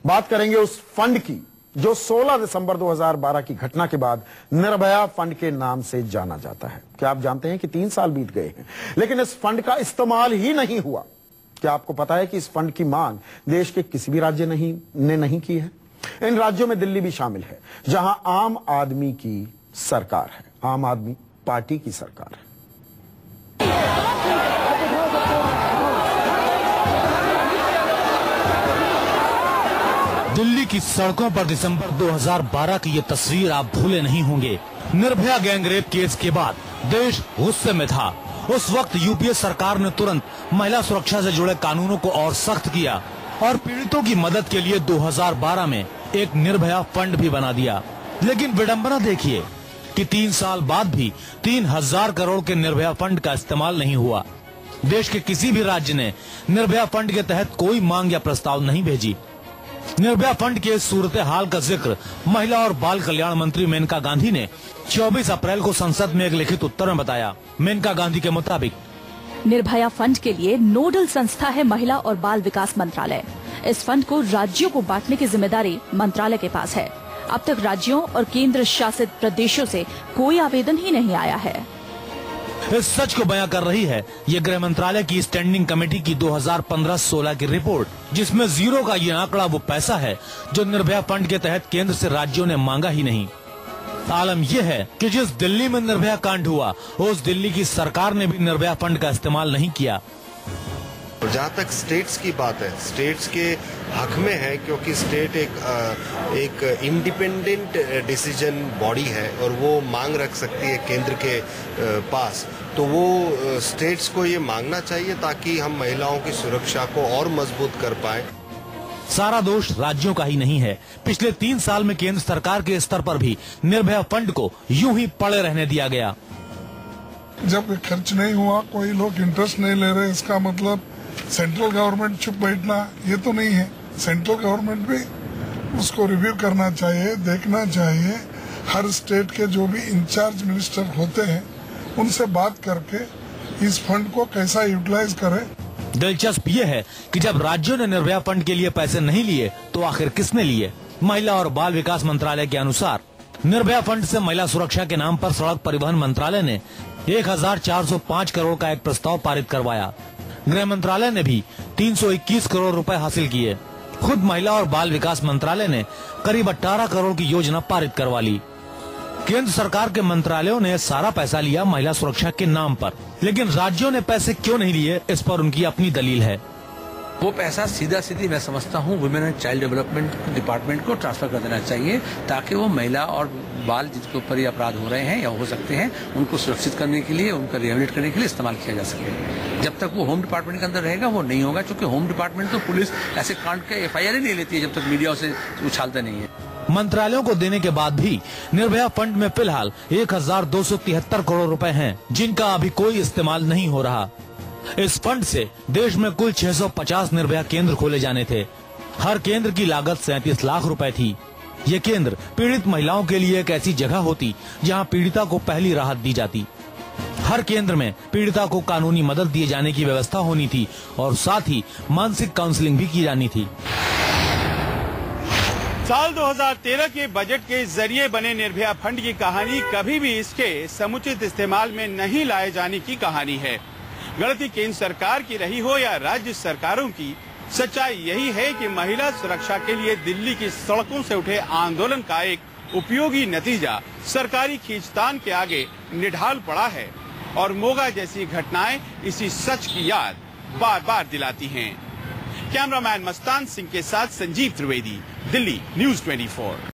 बात करेंगे उस फंड की जो 16 दिसंबर 2012 की घटना के बाद निर्भया फंड के नाम से जाना जाता है। क्या आप जानते हैं कि 3 साल बीत गए हैं लेकिन इस फंड का इस्तेमाल ही नहीं हुआ। क्या आपको पता है कि इस फंड की मांग देश के किसी भी राज्य ने नहीं की है। इन राज्यों में दिल्ली भी शामिल है जहां आम आदमी की सरकार है, आम आदमी पार्टी की सरकार है। दिल्ली की सड़कों पर दिसंबर 2012 की ये तस्वीर आप भूले नहीं होंगे। निर्भया गैंगरेप केस के बाद देश गुस्से में था। उस वक्त यूपीए सरकार ने तुरंत महिला सुरक्षा से जुड़े कानूनों को और सख्त किया और पीड़ितों की मदद के लिए 2012 में एक निर्भया फंड भी बना दिया। लेकिन विडंबना देखिए कि 3 साल बाद भी 3000 करोड़ के निर्भया फंड का इस्तेमाल नहीं हुआ। देश के किसी भी राज्य ने निर्भया फंड के तहत कोई मांग या प्रस्ताव नहीं भेजी। निर्भया फंड के सूरत हाल का जिक्र महिला और बाल कल्याण मंत्री मेनका गांधी ने 24 अप्रैल को संसद में एक लिखित उत्तर में बताया। मेनका गांधी के मुताबिक निर्भया फंड के लिए नोडल संस्था है महिला और बाल विकास मंत्रालय। इस फंड को राज्यों को बांटने की जिम्मेदारी मंत्रालय के पास है। अब तक राज्यों और केंद्र शासित प्रदेशों से कोई आवेदन ही नहीं आया है। इस सच को बयां कर रही है ये गृह मंत्रालय की स्टैंडिंग कमेटी की 2015-16 की रिपोर्ट, जिसमें जीरो का ये आंकड़ा वो पैसा है जो निर्भया फंड के तहत केंद्र से राज्यों ने मांगा ही नहीं। आलम यह है कि जिस दिल्ली में निर्भया कांड हुआ उस दिल्ली की सरकार ने भी निर्भया फंड का इस्तेमाल नहीं किया। जहाँ तक स्टेट्स की बात है, स्टेट्स के हक में है क्योंकि स्टेट एक इंडिपेंडेंट डिसीजन बॉडी है और वो मांग रख सकती है केंद्र के पास। तो वो स्टेट्स को ये मांगना चाहिए ताकि हम महिलाओं की सुरक्षा को और मजबूत कर पाए। सारा दोष राज्यों का ही नहीं है। पिछले 3 साल में केंद्र सरकार के स्तर पर भी निर्भया फंड को यूं ही पड़े रहने दिया गया। जब खर्च नहीं हुआ, कोई लोग इंटरेस्ट नहीं ले रहे, इसका मतलब सेंट्रल गवर्नमेंट चुप बैठना ये तो नहीं है। सेंट्रल गवर्नमेंट भी उसको रिव्यू करना चाहिए, देखना चाहिए। हर स्टेट के जो भी इंचार्ज मिनिस्टर होते हैं उनसे बात करके इस फंड को कैसा यूटिलाइज करें। दिलचस्प ये है कि जब राज्यों ने निर्भया फंड के लिए पैसे नहीं लिए तो आखिर किसने लिए। महिला और बाल विकास मंत्रालय के अनुसार निर्भया फंड से महिला सुरक्षा के नाम पर सड़क परिवहन मंत्रालय ने 1405 करोड़ का एक प्रस्ताव पारित करवाया। गृह मंत्रालय ने भी 321 करोड़ रुपए हासिल किए। खुद महिला और बाल विकास मंत्रालय ने करीब 18 करोड़ की योजना पारित करवा ली। केंद्र सरकार के मंत्रालयों ने सारा पैसा लिया महिला सुरक्षा के नाम पर, लेकिन राज्यों ने पैसे क्यों नहीं लिए, इस पर उनकी अपनी दलील है। वो पैसा सीधी मैं समझता हूँ women and child development department को ट्रांसफर कर देना चाहिए ताकि वो महिला और बाल जिसके ऊपर ये अपराध हो रहे हैं या हो सकते हैं उनको सुरक्षित करने के लिए, उनका रिहेबिलिट करने के लिए इस्तेमाल किया जा सके। जब तक वो होम डिपार्टमेंट के अंदर रहेगा वो नहीं होगा, क्योंकि होम डिपार्टमेंट तो पुलिस ऐसे कांड के FIR ही नहीं लेती है जब तक मीडिया उसे उछालते नहीं है। मंत्रालयों को देने के बाद भी निर्भया फंड में फिलहाल 1273 करोड़ रुपए हैं जिनका अभी कोई इस्तेमाल नहीं हो रहा। इस फंड से देश में कुल 650 निर्भया केंद्र खोले जाने थे। हर केंद्र की लागत 37 लाख रुपए थी। ये केंद्र पीड़ित महिलाओं के लिए एक ऐसी जगह होती जहां पीड़िता को पहली राहत दी जाती। हर केंद्र में पीड़िता को कानूनी मदद दिए जाने की व्यवस्था होनी थी और साथ ही मानसिक काउंसलिंग भी की जानी थी। साल 2013 के बजट के जरिए बने निर्भया फंड की कहानी कभी भी इसके समुचित इस्तेमाल में नहीं लाए जाने की कहानी है। गलती केंद्र सरकार की रही हो या राज्य सरकारों की, सच्चाई यही है कि महिला सुरक्षा के लिए दिल्ली की सड़कों से उठे आंदोलन का एक उपयोगी नतीजा सरकारी खींचतान के आगे निढाल पड़ा है और मोगा जैसी घटनाएं इसी सच की याद बार बार दिलाती हैं। कैमरामैन मस्तान सिंह के साथ संजीव त्रिवेदी, दिल्ली न्यूज़ 24।